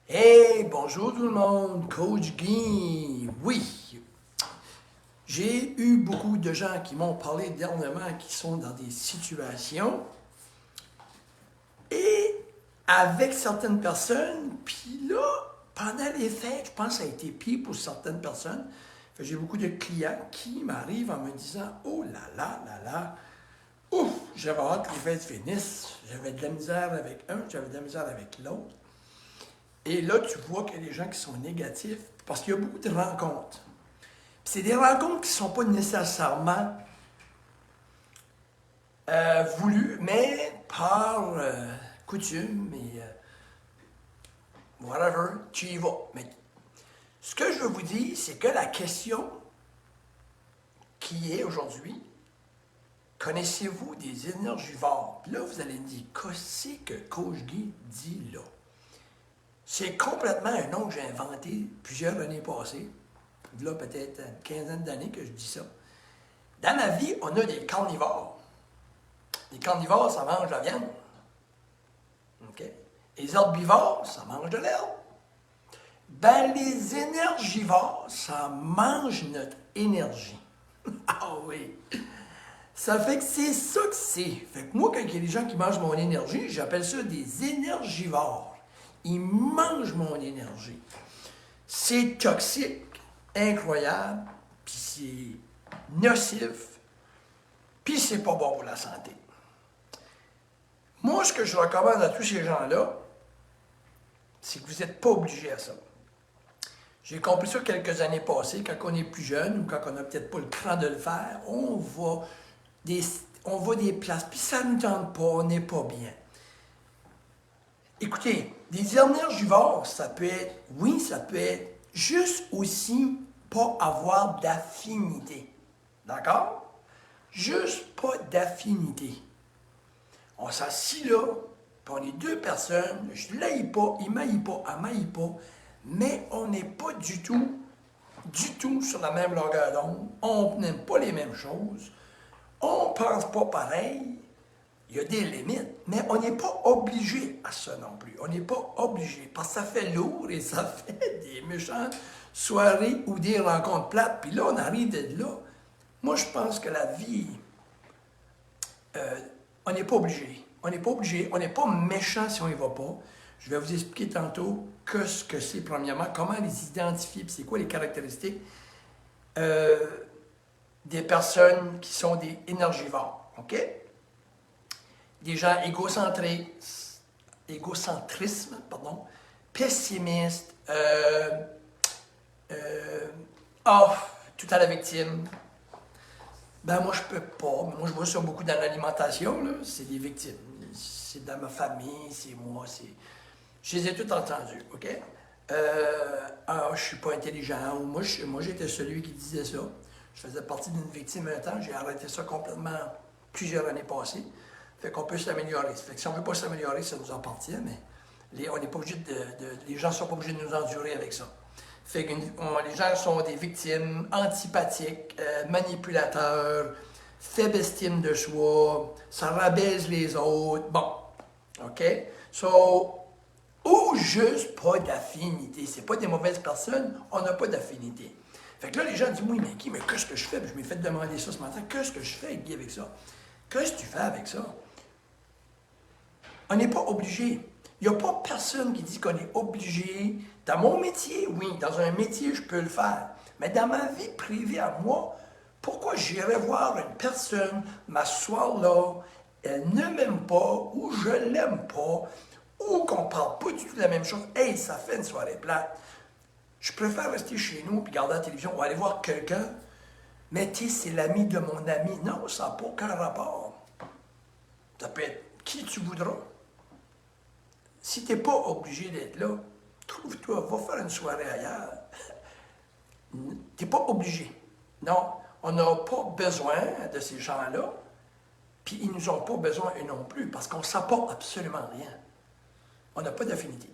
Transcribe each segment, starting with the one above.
Hey, bonjour tout le monde, Coach Guy. Oui, j'ai eu beaucoup de gens qui m'ont parlé dernièrement qui sont dans des situations et avec certaines personnes, puis là, pendant les fêtes, je pense que ça a été pire pour certaines personnes. J'ai beaucoup de clients qui m'arrivent en me disant: oh là là là là, ouf, j'avais hâte que les fêtes finissent. J'avais de la misère avec un, j'avais de la misère avec l'autre. Et là, tu vois qu'il y a des gens qui sont négatifs parce qu'il y a beaucoup de rencontres. Puis c'est des rencontres qui ne sont pas nécessairement voulues, mais par coutume et whatever, tu y vas. Mais ce que je veux vous dire, c'est que la question qui est aujourd'hui, connaissez-vous des énergivores? Puis là, vous allez me dire, qu'est-ce que Coach Guy dit là? C'est complètement un nom que j'ai inventé plusieurs années passées. Là, peut-être une quinzaine d'années que je dis ça. Dans ma vie, on a des carnivores. Les carnivores, ça mange de la viande. OK? Les herbivores, ça mange de l'herbe. Ben, les énergivores, ça mange notre énergie. Ah oui! Ça fait que c'est ça que c'est. Fait que moi, quand il y a des gens qui mangent mon énergie, j'appelle ça des énergivores. Ils mangent mon énergie. C'est toxique, incroyable, puis c'est nocif, puis c'est pas bon pour la santé. Moi, ce que je recommande à tous ces gens-là, c'est que vous n'êtes pas obligés à ça. J'ai compris ça quelques années passées, quand on est plus jeune ou quand on n'a peut-être pas le cran de le faire, des, on va des places, puis ça ne nous tente pas, on n'est pas bien. Écoutez, des énergivores, ça peut être, oui, ça peut être juste aussi pas avoir d'affinité. D'accord? Juste pas d'affinité. On s'assit là, puis on est deux personnes, je ne l'aille pas, il ne m'aille pas, elle ne m'aille pas, mais on n'est pas du tout sur la même longueur d'onde, on n'aime pas les mêmes choses, on ne pense pas pareil, il y a des limites, mais on n'est pas obligé à ça non plus. On n'est pas obligé, parce que ça fait lourd et ça fait des méchantes soirées ou des rencontres plates, puis là, on arrive de là. Moi, je pense que la vie, on n'est pas obligé. On n'est pas obligé. On n'est pas méchant si on n'y va pas. Je vais vous expliquer tantôt ce que c'est, premièrement, comment les identifier, puis c'est quoi les caractéristiques des personnes qui sont des énergivores. OK? Des gens égocentrisme, pessimistes, tout à la victime. Ben moi, je peux pas. Moi, je vois ça beaucoup dans l'alimentation, là. C'est des victimes. C'est dans ma famille, c'est moi, c'est... Je les ai toutes entendues, OK? Je suis pas intelligent, ou moi, j'étais celui qui disait ça. Je faisais partie d'une victime un temps, j'ai arrêté ça complètement plusieurs années passées. Fait qu'on peut s'améliorer. Fait que si on ne veut pas s'améliorer, ça nous appartient, mais on n'est pas obligé les gens ne sont pas obligés de nous endurer avec ça. Fait que les gens sont des victimes antipathiques, manipulateurs, faible estime de soi, ça rabaisse les autres. Bon, OK? So, ou juste pas d'affinité. C'est pas des mauvaises personnes, on n'a pas d'affinité. Fait que là, les gens disent: oui, mais Guy, mais qu'est-ce que je fais? Puis je m'ai fait demander ça ce matin. Qu'est-ce que je fais, Guy, avec ça? Qu'est-ce que tu fais avec ça? On n'est pas obligé. Il n'y a pas personne qui dit qu'on est obligé. Dans mon métier, oui, dans un métier, je peux le faire. Mais dans ma vie privée à moi, pourquoi j'irais voir une personne, m'asseoir là, elle ne m'aime pas, ou je l'aime pas, ou qu'on ne parle pas du tout de la même chose? Hey, ça fait une soirée plate. Je préfère rester chez nous et regarder la télévision ou aller voir quelqu'un. Mais tu sais, c'est l'ami de mon ami. Non, ça n'a pas aucun rapport. Ça peut être qui tu voudras. Si tu n'es pas obligé d'être là, trouve-toi, va faire une soirée ailleurs. Tu n'es pas obligé. Non, on n'a pas besoin de ces gens-là, puis ils ne nous ont pas besoin eux non plus, parce qu'on ne s'apporte absolument rien. On n'a pas d'affinité.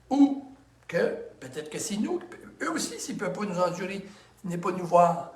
Ou que, peut-être que c'est nous, eux aussi, s'ils ne peuvent pas nous endurer, n'est pas nous voir.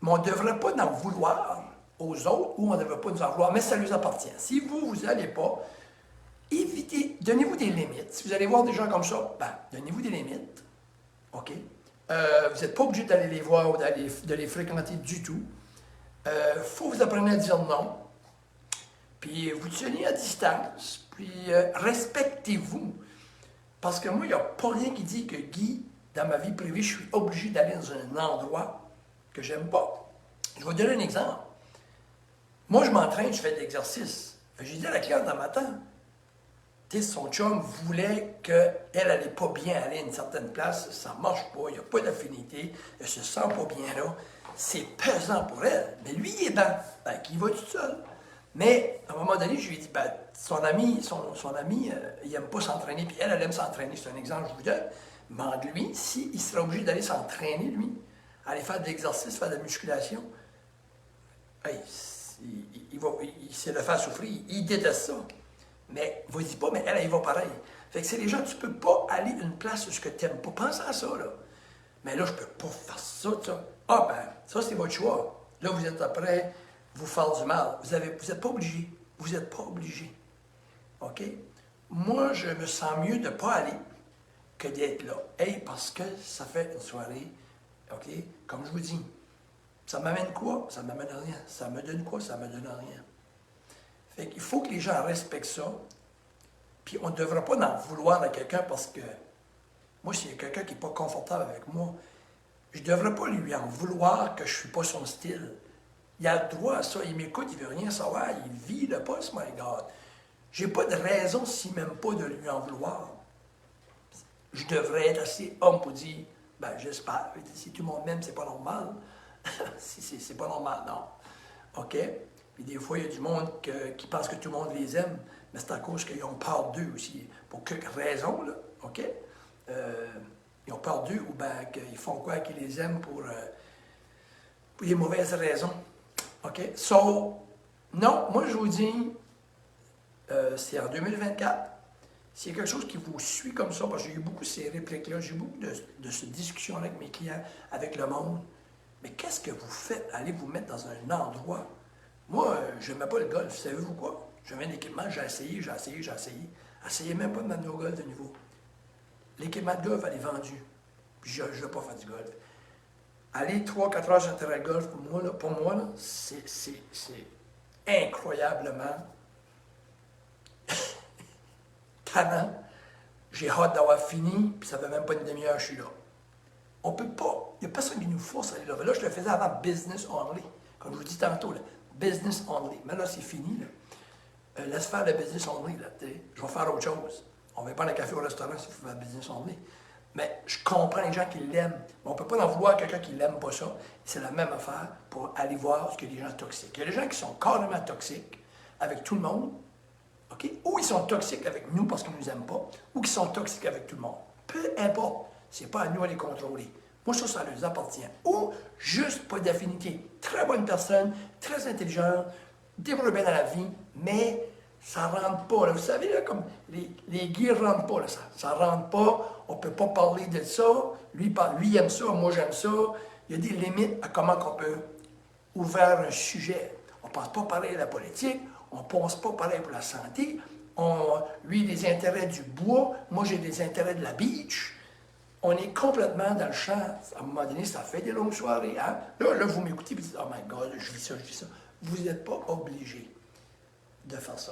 Mais on ne devrait pas en vouloir aux autres, ou on ne devrait pas nous en vouloir, mais ça nous appartient. Si vous n'allez pas, évitez donnez-vous des limites. Si vous allez voir des gens comme ça, ben, donnez-vous des limites. OK? Vous n'êtes pas obligé d'aller les voir ou de les fréquenter du tout. Il faut vous apprendre à dire non. Puis vous tenez à distance. Puis respectez-vous. Parce que moi, il n'y a pas rien qui dit que Guy, dans ma vie privée, je suis obligé d'aller dans un endroit que j'aime pas. Je vais vous donner un exemple. Moi, je m'entraîne, je fais de l'exercice. J'ai dit à la cliente en matin, son chum voulait qu'elle n'allait pas bien aller à une certaine place, ça ne marche pas, il n'y a pas d'affinité, elle ne se sent pas bien là, c'est pesant pour elle. Mais lui, il est dans, ben, il va tout seul. Mais à un moment donné, je lui ai dit, ben, son ami, il n'aime pas s'entraîner, puis elle aime s'entraîner, c'est un exemple que je vous donne. Demande-lui s'il serait obligé d'aller s'entraîner, lui, aller faire de l'exercice, faire de la musculation. Hey, c'est le faire souffrir, il déteste ça. Mais, vas-y pas, mais elle va pareil. Fait que c'est les gens, tu peux pas aller à une place où tu n'aimes pas. Pense à ça, là. Mais là, je peux pas faire ça, ça. Ah, ben, ça, c'est votre choix. Là, vous êtes après vous faire du mal. Vous n'êtes pas obligé. Vous n'êtes pas obligé. OK? Moi, je me sens mieux de ne pas aller que d'être là. Hey, parce que ça fait une soirée, OK? Comme je vous dis, ça m'amène quoi? Ça ne m'amène rien. Ça me donne quoi? Ça ne me donne rien. Fait qu'il faut que les gens respectent ça. Puis on ne devrait pas en vouloir à quelqu'un parce que moi, s'il y a quelqu'un qui n'est pas confortable avec moi, je ne devrais pas lui en vouloir que je ne suis pas son style. Il a le droit à ça. Il m'écoute, il ne veut rien savoir. Il vit le poste, my God. Je n'ai pas de raison, s'il ne m'aime pas, de lui en vouloir. Je devrais être assez homme pour dire, ben j'espère. Si tout le monde m'aime, c'est pas normal. c'est pas normal, non. OK? Puis des fois, il y a du monde qui pense que tout le monde les aime, mais c'est à cause qu'ils ont peur d'eux aussi. Pour quelques raisons, là, OK? Ils ont peur d'eux ou bien qu'ils font quoi qu'ils les aiment pour des mauvaises raisons. OK? So, non, moi je vous dis, c'est en 2024. S'il y a quelque chose qui vous suit comme ça, parce que j'ai eu beaucoup de ces répliques-là, j'ai eu beaucoup de ces discussions avec mes clients, avec le monde, mais qu'est-ce que vous faites? Allez vous mettre dans un endroit. Moi, je n'aimais pas le golf. Savez-vous quoi? J'avais un équipement, j'ai essayé. Essayez même pas de m'amener au golf de nouveau. L'équipement de golf, elle est vendue. Puis je ne veux pas faire du golf. Aller 3-4 heures sur un terrain de golf, pour moi, là, c'est incroyablement tannant. J'ai hâte d'avoir fini, puis ça ne fait même pas une demi-heure que je suis là. On ne peut pas. Il n'y a personne qui nous force à aller là. Là, je le faisais avant business only. Comme je vous dis tantôt, là, business only. Mais là, c'est fini. Là. Laisse faire le business only. Là, je vais faire autre chose. On ne va pas le café au restaurant si vous faites le business only. Mais je comprends les gens qui l'aiment. On ne peut pas en vouloir à quelqu'un qui n'aime pas ça. C'est la même affaire pour aller voir ce que les gens toxiques. Il y a des gens qui sont carrément toxiques avec tout le monde. OK? Ou ils sont toxiques avec nous parce qu'ils ne nous aiment pas, ou qui sont toxiques avec tout le monde. Peu importe. Ce n'est pas à nous à les contrôler. Moi, ça leur appartient. Ou juste pas d'affinité. Très bonne personne, très intelligente, développée dans la vie, mais ça ne rentre pas. Là. Vous savez, là, comme les gays ne rentrent pas. Là, ça ne rentre pas. On ne peut pas parler de ça. Lui, il aime ça, moi j'aime ça. Il y a des limites à comment on peut ouvrir un sujet. On ne pense pas parler de la politique. On ne pense pas pareil pour la santé. Lui, des intérêts du bois. Moi, j'ai des intérêts de la beach. On est complètement dans le champ. À un moment donné, ça fait des longues soirées. Hein? Là, vous m'écoutez et vous dites, oh my God, je vis ça. Vous n'êtes pas obligé de faire ça.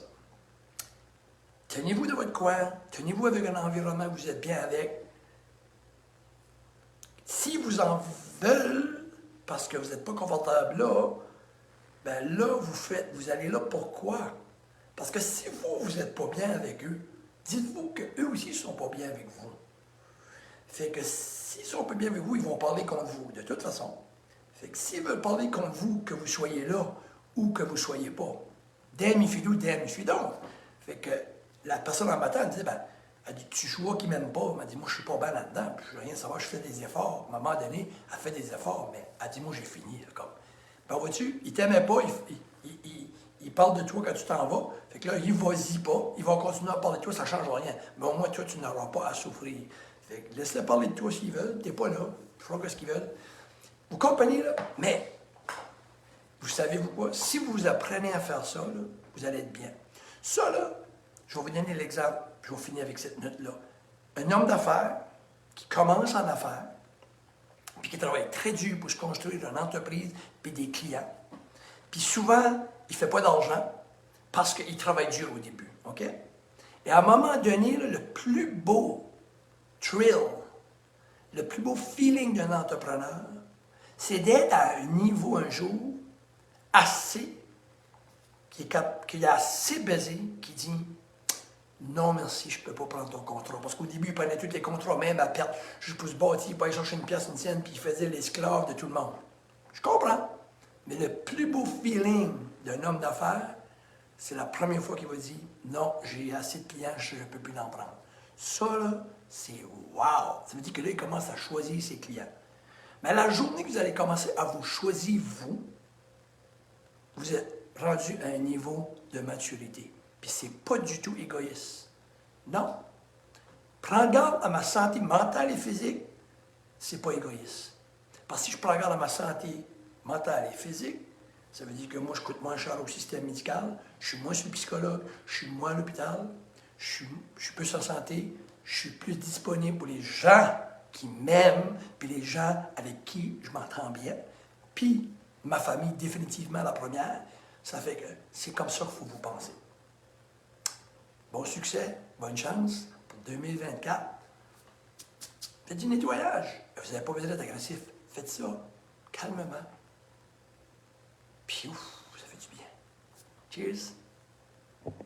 Tenez-vous de votre coin. Tenez-vous avec un environnement que vous êtes bien avec. Si vous en veulent, parce que vous n'êtes pas confortable là, ben là, vous allez là pourquoi? Parce que si vous n'êtes pas bien avec eux, dites-vous qu'eux aussi ne sont pas bien avec vous. Fait que s'ils sont pas bien avec vous, ils vont parler contre vous, de toute façon. Fait que s'ils veulent parler contre vous, que vous soyez là ou que vous ne soyez pas, damn if you do, damn if you don't. Fait que la personne en battant, elle dit, ben, elle dit, tu choix qui ne m'aime pas. Elle dit, moi, je ne suis pas bien là-dedans, puis je veux rien savoir, je fais des efforts. À un moment donné, elle fait des efforts, mais elle dit, moi, j'ai fini. Là, comme. Ben, vois-tu, il ne t'aimait pas, il parle de toi quand tu t'en vas. Fait que là, il ne va-y pas, il va continuer à parler de toi, ça ne change rien. Mais au moins, toi, tu n'auras pas à souffrir. Laisse-les parler de toi s'ils veulent. Tu n'es pas là. Ils feront ce qu'ils veulent. Vous comprenez, là? Mais, vous savez-vous quoi? Si vous apprenez à faire ça, là, vous allez être bien. Ça, là, je vais vous donner l'exemple. je vais finir avec cette note-là. Un homme d'affaires qui commence en affaires, puis qui travaille très dur pour se construire une entreprise puis des clients. Puis souvent, il ne fait pas d'argent parce qu'il travaille dur au début. OK? Et à un moment donné, là, le plus beau thrill, le plus beau feeling d'un entrepreneur, c'est d'être à un niveau un jour assez, qui est assez baisé, qui dit non, merci, je ne peux pas prendre ton contrat. Parce qu'au début, il prenait tous les contrats, même à perte. Je pousse bâti, il pas aller chercher une pièce, une scène, puis il faisait l'esclave de tout le monde. Je comprends. Mais le plus beau feeling d'un homme d'affaires, c'est la première fois qu'il va dire non, j'ai assez de clients, je ne peux plus en prendre. Ça, là, c'est wow! Ça veut dire que là, il commence à choisir ses clients. Mais la journée que vous allez commencer à vous choisir, vous êtes rendu à un niveau de maturité. Puis c'est pas du tout égoïste. Non. Prends garde à ma santé mentale et physique, c'est pas égoïste. Parce que si je prends garde à ma santé mentale et physique, ça veut dire que moi, je coûte moins cher au système médical, je suis moins sur le psychologue, je suis moins à l'hôpital, je suis plus en santé, je suis plus disponible pour les gens qui m'aiment, puis les gens avec qui je m'entends bien, puis ma famille, définitivement la première. Ça fait que c'est comme ça qu'il faut vous penser. Bon succès, bonne chance pour 2024. Faites du nettoyage. Vous n'avez pas besoin d'être agressif. Faites ça calmement. Puis ouf, ça fait du bien. Cheers!